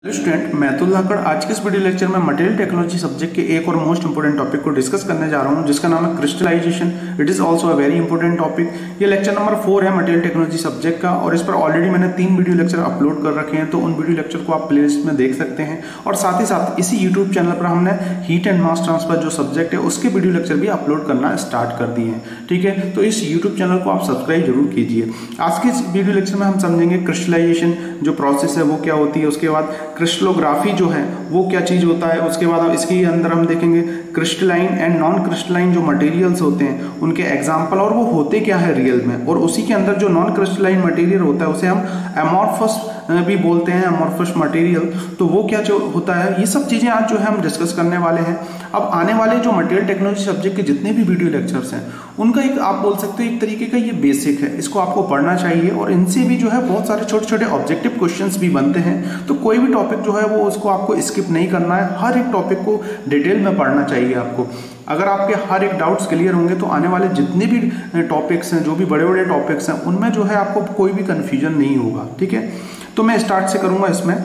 Student मैं अतुल लाकड़ आज के इस वीडियो लेक्चर में मटेरियल टेक्नोलॉजी सब्जेक्ट के एक और मोस्ट इंपोर्टेंट टॉपिक को डिस्कस करने जा रहा हूं जिसका नाम है crystallisation. It is also a very important topic. ये लेक्चर नंबर 4 है मटेरियल टेक्नोलॉजी सब्जेक्ट का और इस पर ऑलरेडी मैंने 3 वीडियो लेक्चर अपलोड कर रखे हैं, तो उन वीडियो लेक्चर को आप प्लेलिस्ट में देख सकते हैं। और साथ ही साथ इसी यूट्यूब चैनल पर हमने हीट एंड मास ट्रांसफर जो सब्जेक्ट है उसके वीडियो लेक्चर भी अपलोड करना स्टार्ट कर दिए हैं। ठीक है, तो इस यूट्यूब चैनल को आप सब्सक्राइब जरूर कीजिए। आज के इस वीडियो लेक्चर में हम समझेंगे क्रिस्टलाइजेशन जो प्रोसेस है वो क्या होती है, उसके बाद क्रिस्टलोग्राफी जो है वो क्या चीज होता है, उसके बाद इसके अंदर हम देखेंगे क्रिस्टलाइन एंड नॉन क्रिस्टलाइन जो मटेरियल्स होते हैं उनके एग्जांपल और वो होते क्या है रियल में। और उसी के अंदर जो नॉन क्रिस्टलाइन मटेरियल होता है उसे हम एमॉर्फस भी बोलते हैं, एमॉर्फस मटेरियल। तो वो क्या जो होता है, ये सब चीजें आज जो है हम डिस्कस करने वाले हैं। अब आने वाले जो मटेरियल टेक्नोलॉजी सब्जेक्ट के जितने भी वीडियो लेक्चर्स हैं उनका एक आप बोल सकते हो एक तरीके का ये बेसिक है, इसको आपको पढ़ना चाहिए और इनसे भी जो है बहुत सारे छोटे छोटे ऑब्जेक्टिव क्वेश्चंस भी बनते हैं। तो कोई भी टॉपिक जो है वो उसको आपको स्किप नहीं करना है, हर एक टॉपिक को डिटेल में पढ़ना चाहिए आपको। अगर आपके हर एक डाउट्स क्लियर होंगे तो आने वाले जितने भी टॉपिक्स हैं, जो भी बड़े बड़े टॉपिक्स हैं, उनमें जो है आपको कोई भी कन्फ्यूजन नहीं होगा। ठीक है, तो मैं स्टार्ट से करूंगा इसमें।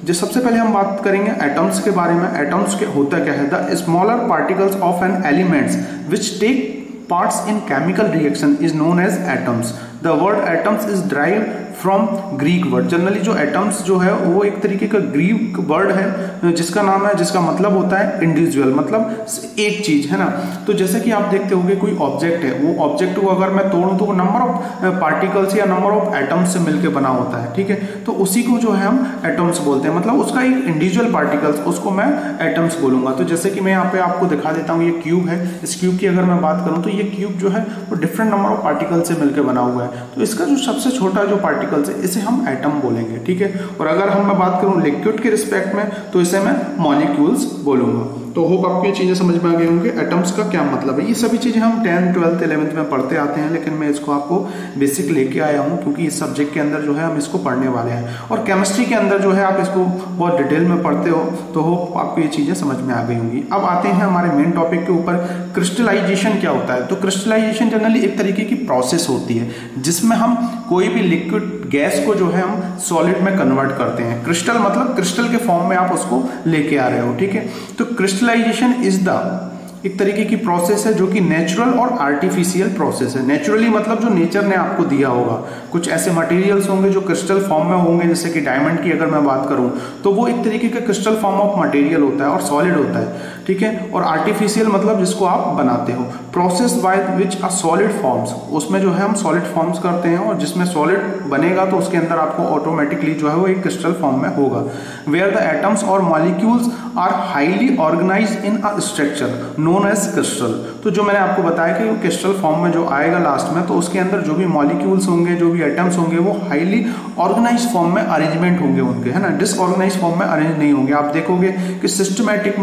जो सबसे पहले हम बात करेंगे एटम्स के बारे में। एटम्स के होता क्या है, the smaller particles of an elements which take parts in chemical reaction is known as atoms. The word atoms is derived from Greek word. Generally जो एटम्स जो है वो एक तरीके का ग्रीक वर्ड है जिसका नाम है, जिसका मतलब होता है इंडिविजुअल, मतलब एक चीज है ना। तो जैसे कि आप देखते होंगे कोई ऑब्जेक्ट है, वो ऑब्जेक्ट को अगर मैं तोड़ूं तो वो नंबर ऑफ पार्टिकल्स या नंबर ऑफ एटम्स से मिलकर बना होता है। ठीक है, तो उसी को जो है हम एटम्स बोलते हैं, मतलब उसका एक इंडिविजुअल पार्टिकल्स, उसको मैं एटम्स बोलूंगा। तो जैसे कि मैं यहाँ पे आपको दिखा देता हूँ, ये क्यूब है। इस क्यूब की अगर मैं बात करूँ तो ये क्यूब जो है वो डिफरेंट नंबर ऑफ पार्टिकल से मिलकर बना हुआ है। तो इसका जो सबसे छोटा जो पार्टिकल्स है इसे हम एटम बोलेंगे। ठीक है, और अगर मैं बात करूं लिक्विड के रिस्पेक्ट में तो इसे मैं मॉलिक्यूल्स बोलूंगा। तो होप आपको ये चीजें समझ में आ गई होंगी, एटम्स का क्या मतलब है। ये सभी चीजें हम 10th 12th 11th में पढ़ते आते हैं, लेकिन मैं इसको आपको बेसिक लेके आया हूँ क्योंकि इस सब्जेक्ट के अंदर जो है हम इसको पढ़ने वाले हैं। और केमिस्ट्री के अंदर जो है आप इसको बहुत डिटेल में पढ़ते हो, तो होप आपको ये चीजें समझ में आ गई होंगी। अब आते हैं हमारे मेन टॉपिक के ऊपर, क्रिस्टलाइजेशन क्या होता है। तो क्रिस्टलाइजेशन जनरली एक तरीके की प्रोसेस होती है जिसमें हम कोई भी लिक्विड गैस को जो है हम सॉलिड में कन्वर्ट करते हैं। क्रिस्टल मतलब क्रिस्टल के फॉर्म में आप उसको लेके आ रहे हो। ठीक है, तो क्रिस्टलाइजेशन इज द एक तरीके की प्रोसेस है जो कि नेचुरल और आर्टिफिशियल प्रोसेस है। नेचुरली मतलब जो नेचर ने आपको दिया होगा, कुछ ऐसे मटेरियल्स होंगे जो क्रिस्टल फॉर्म में होंगे, जैसे कि डायमंड की अगर मैं बात करूं तो वो एक तरीके का क्रिस्टल फॉर्म ऑफ मटेरियल होता है और सॉलिड होता है। ठीक है, और आर्टिफिशियल मतलब जिसको आप बनाते हो। Process by which a solid forms, उसमें जो है हम सॉलिड फॉर्म्स करते हैं और जिसमें सॉलिड बनेगा तो उसके अंदर आपको ऑटोमेटिकली जो है वो एक क्रिस्टल फॉर्म में होगा। वेयर द एटम्स और molecules are highly organised in a structure known as crystal. तो जो मैंने आपको बताया कि वो क्रिस्टल फॉर्म में जो आएगा लास्ट में, तो उसके अंदर जो भी मॉलिक्यूल्स होंगे, जो भी एटम्स होंगे, वो हाईली ऑर्गेनाइज फॉर्म में अरेंजमेंट होंगे उनके, है ना, डिसऑर्गेनाइज फॉर्म में अरेंज नहीं होंगे। आप देखोगे कि सिस्टमैटिक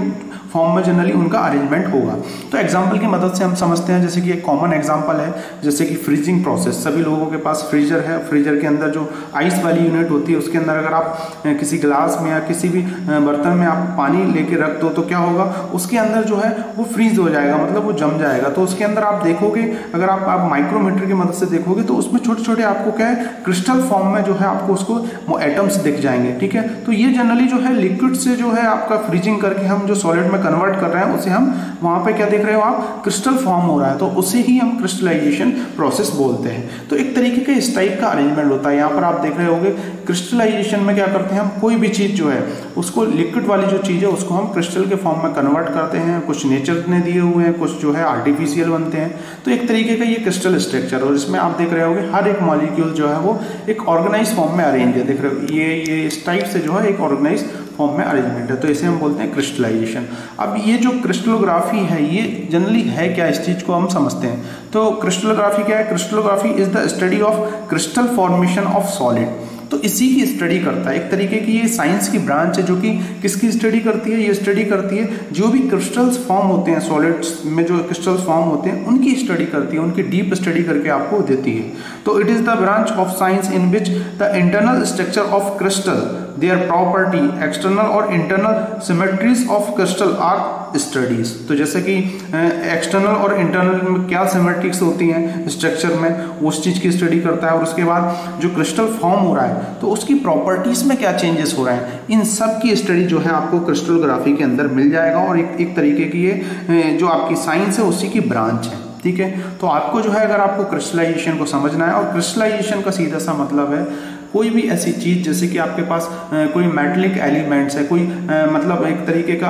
फॉर्म में जनरली उनका अरेंजमेंट होगा। तो एग्जांपल की मदद से हम समझते हैं, जैसे कि एक कॉमन एग्जांपल है जैसे कि फ्रीजिंग प्रोसेस। सभी लोगों के पास फ्रीजर है, फ्रीजर के अंदर जो आइस वाली यूनिट होती है उसके अंदर अगर आप किसी गिलास में या किसी भी बर्तन में आप पानी लेके रख दो तो क्या होगा, उसके अंदर जो है वो फ्रीज हो जाएगा, मतलब वो जम जाएगा। तो उसके अंदर आप देखोगे, अगर आप माइक्रोमीटर की मदद से देखोगे तो उसमें छोटे छोटे आपको क्या है क्रिस्टल फॉर्म में जो है आपको उसको एटम्स दिख जाएंगे। ठीक है, तो ये जनरली जो है लिक्विड से जो है आपका फ्रीजिंग करके हम जो सॉलिड में कन्वर्ट कर रहे हैं उसे हम वहां पे क्या देख रहे हो आप, क्रिस्टल फॉर्म हो रहा है, तो उसे ही हम क्रिस्टलाइजेशन प्रोसेस बोलते हैं। तो एक तरीके का इस टाइप का अरेंजमेंट होता है। यहाँ पर आप देख रहे होंगे क्रिस्टलाइजेशन में क्या करते हैं हम, कोई भी चीज जो है उसको लिक्विड वाली जो चीज है उसको हम क्रिस्टल के फॉर्म में कन्वर्ट करते हैं। कुछ नेचर ने दिए हुए हैं, कुछ जो है आर्टिफिशियल बनते हैं। तो एक तरीके का ये क्रिस्टल स्ट्रक्चर, और इसमें आप देख रहे होंगे हर एक मॉलिक्यूल जो है वो एक ऑर्गेनाइज फॉर्म में अरेंज है। देख रहे हो ये इस टाइप से जो है एक ऑर्गेनाइज फॉर्म में अरेंजमेंट है, तो इसे हम बोलते हैं क्रिस्टलाइजेशन। अब ये जो क्रिस्टलोग्राफी है ये जनरली है क्या, इस चीज को हम समझते हैं। तो क्रिस्टलोग्राफी क्या है, crystallography is the study of crystal formation of solid. तो इसी की स्टडी करता है, एक तरीके की ये साइंस की ब्रांच है जो कि किसकी स्टडी करती है, ये स्टडी करती है जो भी क्रिस्टल्स फॉर्म होते हैं, सॉलिड्स में जो क्रिस्टल्स फॉर्म होते हैं उनकी स्टडी करती है, उनकी डीप स्टडी करके आपको देती है। तो it is the branch of science in which the internal structure of crystal their property, external और internal symmetries of crystal are studies. तो जैसे कि एक्सटर्नल और इंटरनल में क्या सिमेट्रिक्स होती हैं स्ट्रक्चर में, उस चीज की स्टडी करता है। और उसके बाद जो क्रिस्टल फॉर्म हो रहा है तो उसकी प्रॉपर्टीज में क्या चेंजेस हो रहे हैं, इन सब की स्टडी जो है आपको क्रिस्टलोग्राफी के अंदर मिल जाएगा। और एक तरीके की ये जो आपकी साइंस है उसी की ब्रांच है, ठीक है। तो आपको जो है अगर आपको क्रिस्टलाइजेशन को समझना है, और क्रिस्टलाइजेशन का सीधा सा मतलब है कोई भी ऐसी चीज जैसे कि आपके पास कोई मेटलिक एलिमेंट्स है, कोई मतलब एक तरीके का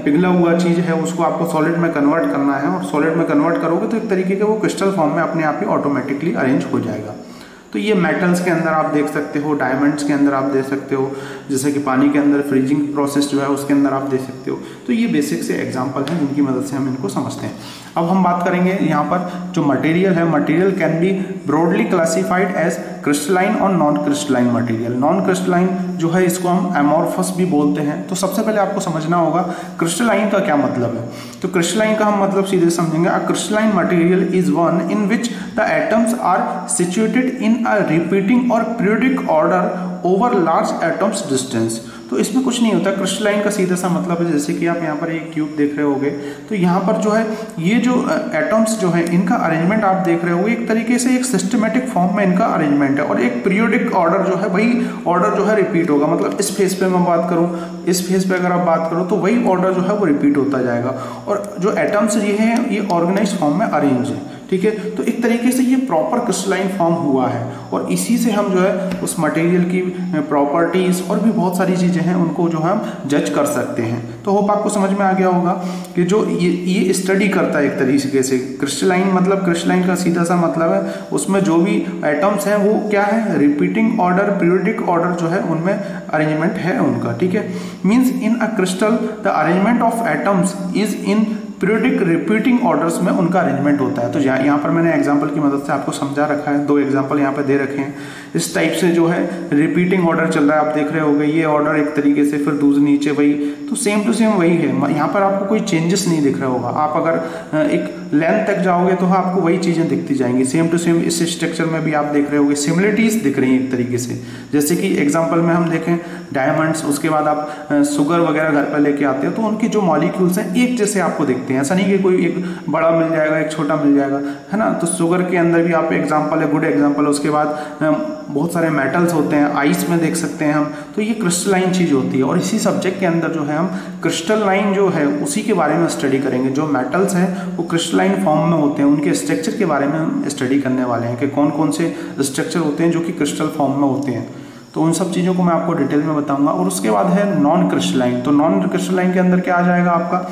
पिघला हुआ चीज है, उसको आपको सॉलिड में कन्वर्ट करना है। और सॉलिड में कन्वर्ट करोगे तो एक तरीके का वो क्रिस्टल फॉर्म में अपने आप ही ऑटोमेटिकली अरेंज हो जाएगा। तो ये मेटल्स के अंदर आप देख सकते हो, डायमंड्स के अंदर आप देख सकते हो, जैसे कि पानी के अंदर फ्रीजिंग प्रोसेस जो है उसके अंदर आप देख सकते हो। तो ये बेसिक से एग्जांपल हैं जिनकी मदद से हम इनको समझते हैं। अब हम बात करेंगे यहाँ पर जो मटेरियल है, material can be broadly classified as crystalline और non crystalline material. Non crystalline जो है इसको हम एमॉर्फस भी बोलते हैं। तो सबसे पहले आपको समझना होगा क्रिस्टलाइन का क्या मतलब है। तो क्रिस्टलाइन का हम मतलब सीधे समझेंगे, a crystalline material is one in which the atoms are situated in a repeating और periodic order over large atoms distance. तो इसमें कुछ नहीं होता। क्रिस्टलाइन का सीधा सा मतलब है, जैसे कि आप यहाँ पर एक क्यूब देख रहे होगे, तो यहाँ पर जो है ये जो एटम्स जो है इनका अरेंजमेंट आप देख रहे हो एक तरीके से एक सिस्टमेटिक फॉर्म में इनका अरेंजमेंट है। और एक पीरियोडिक ऑर्डर जो है वही ऑर्डर जो है रिपीट होगा। मतलब इस फेज पे मैं बात करूँ, इस फेज पे अगर आप बात करो तो वही ऑर्डर जो है वो रिपीट होता जाएगा। और जो एटम्स ये हैं ये ऑर्गेनाइज फॉर्म में अरेंज है, ठीक है। तो एक तरीके से ये प्रॉपर क्रिस्टलाइन फॉर्म हुआ है। और इसी से हम जो है उस मटेरियल की प्रॉपर्टीज और भी बहुत सारी चीजें हैं उनको जो हम जज कर सकते हैं। तो होप आपको समझ में आ गया होगा कि जो ये स्टडी करता है एक तरीके से क्रिस्टलाइन, मतलब क्रिस्टलाइन का सीधा सा मतलब है उसमें जो भी एटम्स हैं वो क्या है, रिपीटिंग ऑर्डर, पीरियोडिक ऑर्डर जो है उनमें अरेंजमेंट है उनका, ठीक है। Means in a crystal the arrangement of atoms is in periodic repeating orders में उनका अरेंजमेंट होता है। तो यहाँ पर मैंने एग्जांपल की मदद से आपको समझा रखा है, दो एग्जांपल यहाँ पे दे रखे हैं। इस टाइप से जो है रिपीटिंग ऑर्डर चल रहा है, आप देख रहे होगे ये ऑर्डर एक तरीके से, फिर दूसरे नीचे वही, तो सेम टू सेम वही है। यहाँ पर आपको कोई चेंजेस नहीं दिख रहा होगा। आप अगर एक लेंथ तक जाओगे तो आपको वही चीजें दिखती जाएंगी, सेम टू सेम। इस स्ट्रक्चर में भी आप देख रहे होगे सिमिलरिटीज दिख रही है एक तरीके से। जैसे कि एग्जाम्पल में हम देखें डायमंड्स, उसके बाद आप शुगर वगैरह घर पर लेके आते हो तो उनके जो मॉलिक्यूल्स हैं एक जैसे आपको दिखते हैं। ऐसा नहीं कि कोई एक बड़ा मिल जाएगा एक छोटा मिल जाएगा, है ना। तो शुगर के अंदर भी आप एग्जाम्पल है, गुड एग्जाम्पल। उसके बाद बहुत सारे मेटल्स होते हैं, आइस में देख सकते हैं हम, तो ये क्रिस्टलाइन चीज होती है। और इसी सब्जेक्ट के अंदर जो है हम क्रिस्टलाइन जो है उसी के बारे में स्टडी करेंगे। जो मेटल्स हैं वो क्रिस्टलाइन फॉर्म में होते हैं, उनके स्ट्रक्चर के बारे में हम स्टडी करने वाले हैं कि कौन कौन से स्ट्रक्चर होते हैं जो कि क्रिस्टल फॉर्म में होते हैं। तो उन सब चीज़ों को मैं आपको डिटेल में बताऊंगा। और उसके बाद है नॉन क्रिस्टलाइन। तो नॉन क्रिस्टलाइन के अंदर क्या आ जाएगा आपका,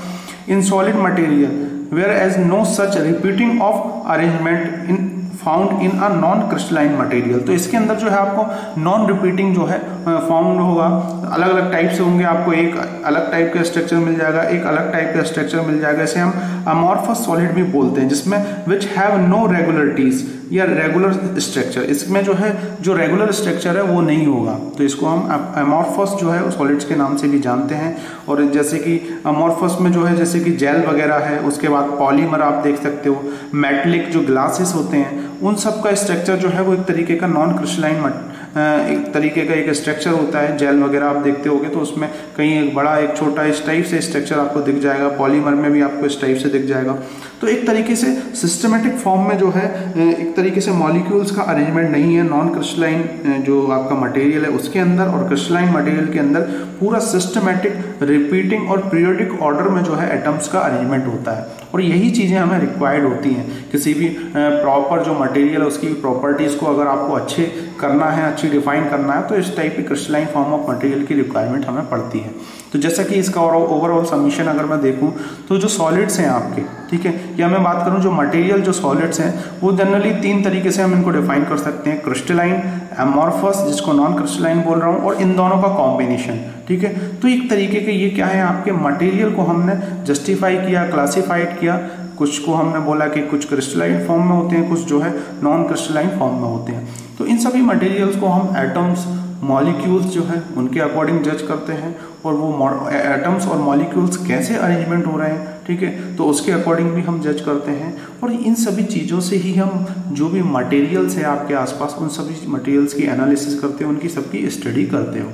in solid material whereas no such repeating of arrangement in found in a non crystalline material. तो इसके अंदर जो है आपको नॉन रिपीटिंग जो है फाउंड होगा, अलग अलग टाइप से होंगे। आपको एक अलग टाइप का स्ट्रक्चर मिल जाएगा, एक अलग टाइप का स्ट्रक्चर मिल जाएगा। इसे हम अमॉर्फस सॉलिड भी बोलते हैं, जिसमें विच हैव नो रेगुलरिटीज या रेगुलर स्ट्रक्चर। इसमें जो है जो रेगुलर स्ट्रक्चर है वो नहीं होगा। तो इसको हम अमॉर्फस जो है सॉलिड्स के नाम से भी जानते हैं। और जैसे कि अमॉर्फस में जो है जैसे कि जेल वगैरह है, उसके बाद पॉलीमर आप देख सकते हो, मेटलिक जो ग्लासेस होते हैं, उन सब का स्ट्रक्चर जो है वो एक तरीके का नॉन क्रिस्टलाइन एक तरीके का एक स्ट्रक्चर होता है। जेल वगैरह आप देखते होगे तो उसमें कहीं एक बड़ा एक छोटा इस टाइप से स्ट्रक्चर आपको दिख जाएगा, पॉलीमर में भी आपको इस टाइप से दिख जाएगा। तो एक तरीके से सिस्टमेटिक फॉर्म में जो है एक तरीके से मॉलिक्यूल्स का अरेंजमेंट नहीं है नॉन क्रिस्टलाइन जो आपका मटेरियल है उसके अंदर। और क्रिस्टलाइन मटेरियल के अंदर पूरा सिस्टमेटिक रिपीटिंग और पीरियोडिक ऑर्डर में जो है एटम्स का अरेंजमेंट होता है। और यही चीज़ें हमें रिक्वायर्ड होती हैं किसी भी प्रॉपर जो मटेरियल है उसकी प्रॉपर्टीज़ को अगर आपको अच्छे करना है, अच्छी डिफाइन करना है, तो इस टाइप की क्रिस्टलाइन फॉर्म ऑफ मटेरियल की रिक्वायरमेंट हमें पड़ती है। तो जैसा कि इसका ओवरऑल सबमिशन अगर मैं देखूं तो जो सॉलिड्स हैं आपके, ठीक है, या मैं बात करूं जो मटेरियल जो सॉलिड्स हैं वो जनरली तीन तरीके से हम इनको डिफाइन कर सकते हैं, क्रिस्टलाइन, एमॉर्फस जिसको नॉन क्रिस्टलाइन बोल रहा हूं, और इन दोनों का कॉम्बिनेशन, ठीक है। तो एक तरीके के ये क्या है, आपके मटेरियल को हमने जस्टिफाई किया, क्लासिफाइड किया। कुछ को हमने बोला कि कुछ क्रिस्टलाइन फॉर्म में होते हैं, कुछ जो है नॉन क्रिस्टलाइन फॉर्म में होते हैं। तो इन सभी मटेरियल्स को हम एटम्स, मॉलिक्यूल्स जो है उनके अकॉर्डिंग जज करते हैं, और वो एटम्स और मॉलिक्यूल्स कैसे अरेंजमेंट हो रहे हैं, ठीक है, तो उसके अकॉर्डिंग भी हम जज करते हैं। और इन सभी चीज़ों से ही हम जो भी मटेरियल्स है आपके आसपास उन सभी मटेरियल्स की एनालिसिस करते हैं, उनकी सबकी स्टडी करते हो।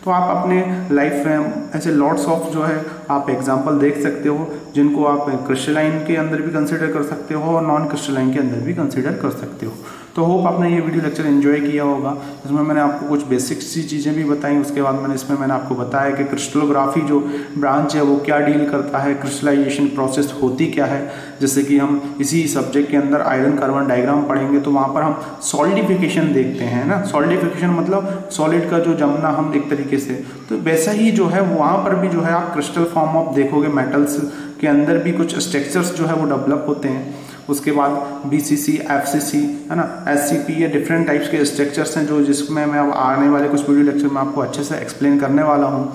तो आप अपने लाइफ में ऐसे लॉट्स ऑफ जो है आप एग्जाम्पल देख सकते हो जिनको आप क्रिस्टलाइन के अंदर भी कंसिडर कर सकते हो और नॉन क्रिस्टलाइन के अंदर भी कंसिडर कर सकते हो। तो होप आपने ये वीडियो लेक्चर एंजॉय किया होगा। इसमें मैंने आपको कुछ बेसिक सी चीज़ें भी बताई, उसके बाद मैंने आपको बताया कि क्रिस्टलोग्राफी जो ब्रांच है वो क्या डील करता है, क्रिस्टलाइजेशन प्रोसेस होती क्या है। जैसे कि हम इसी सब्जेक्ट के अंदर आयरन कार्बन डायग्राम पढ़ेंगे तो वहाँ पर हम सॉलिडिफिकेशन देखते हैं ना। सॉलिडिफिकेशन मतलब सॉलिड का जो जमना हम एक तरीके से, तो वैसा ही जो है वहाँ पर भी जो है आप क्रिस्टल फॉर्म ऑफ देखोगे, मेटल्स के अंदर भी कुछ स्ट्रक्चर्स जो है वो डेवलप होते हैं। उसके बाद BCC, FCC है ना, SCP, ये डिफरेंट टाइप्स के स्ट्रक्चर्स हैं जो जिसमें मैं अब आने वाले कुछ वीडियो लेक्चर में आपको अच्छे से एक्सप्लेन करने वाला हूँ।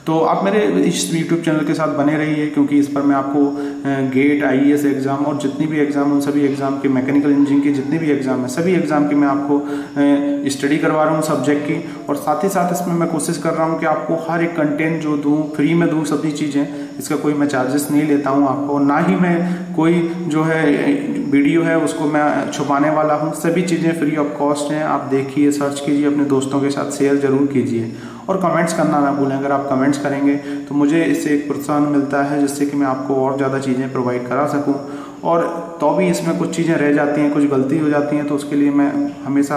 तो आप मेरे इस यूट्यूब चैनल के साथ बने रहिए क्योंकि इस पर मैं आपको गेट, IAS एग्ज़ाम और जितनी भी एग्ज़ाम, उन सभी एग्ज़ाम के, मैकेनिकल इंजीनियरिंग के जितने भी एग्ज़ाम हैं सभी एग्ज़ाम की मैं आपको स्टडी करवा रहा हूँ सब्जेक्ट की। और साथ ही साथ इसमें मैं कोशिश कर रहा हूँ कि आपको हर एक कंटेंट जो दूँ फ्री में दूँ सभी चीज़ें। इसका कोई मैं चार्जेस नहीं लेता हूँ आपको, ना ही मैं कोई जो है वीडियो है उसको मैं छुपाने वाला हूँ। सभी चीज़ें फ्री ऑफ कॉस्ट हैं। आप देखिए, सर्च कीजिए, अपने दोस्तों के साथ शेयर ज़रूर कीजिए और कमेंट्स करना ना भूलें। अगर आप कमेंट्स करेंगे तो मुझे इससे एक प्रोत्साहन मिलता है जिससे कि मैं आपको और ज़्यादा चीज़ें प्रोवाइड करा सकूं। और तो भी इसमें कुछ चीज़ें रह जाती हैं, कुछ गलती हो जाती हैं, तो उसके लिए मैं हमेशा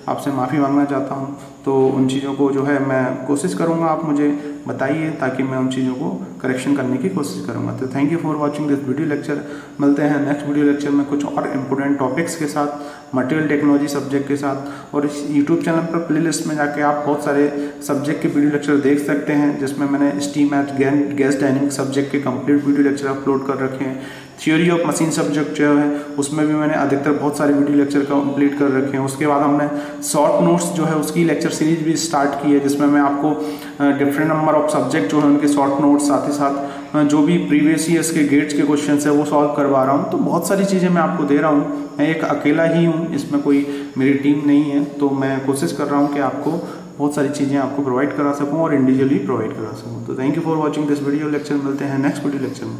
आपसे माफ़ी मांगना चाहता हूं। तो उन चीज़ों को जो है मैं कोशिश करूंगा, आप मुझे बताइए ताकि मैं उन चीज़ों को करेक्शन करने की कोशिश करूंगा। तो thank you for watching this video lecture. मिलते हैं नेक्स्ट वीडियो लेक्चर में कुछ और इम्पोर्टेंट टॉपिक्स के साथ, मटेरियल टेक्नोलॉजी सब्जेक्ट के साथ। और इस यूट्यूब चैनल पर प्लेलिस्ट में जाके आप बहुत सारे सब्जेक्ट के वीडियो लेक्चर देख सकते हैं जिसमें मैंने steam eight gas dynamics subject के कंप्लीट वीडियो लेक्चर अपलोड कर रखे हैं। थ्योरी ऑफ मशीन सब्जेक्ट जो है उसमें भी मैंने अधिकतर बहुत सारे वीडियो लेक्चर कंप्लीट कर रखे हैं। उसके बाद हमने शॉर्ट नोट्स जो है उसकी लेक्चर सीरीज भी स्टार्ट की है जिसमें मैं आपको डिफरेंट नंबर ऑफ सब्जेक्ट जो है उनके शॉर्ट नोट्स, साथ ही साथ जो भी प्रीवियस ईयर्स के गेट्स के क्वेश्चन है वो सॉल्व करवा रहा हूँ। तो बहुत सारी चीज़ें मैं आपको दे रहा हूँ। मैं एक अकेला ही हूँ, इसमें कोई मेरी टीम नहीं है। तो मैं कोशिश कर रहा हूँ कि आपको बहुत सारी चीज़ें आपको प्रोवाइड करा सकूँ और इंडिविजुअली प्रोवाइड करा सकूँ। तो thank you for watching this video lecture. मिलते हैं नेक्स्ट वीडियो लेक्चर में।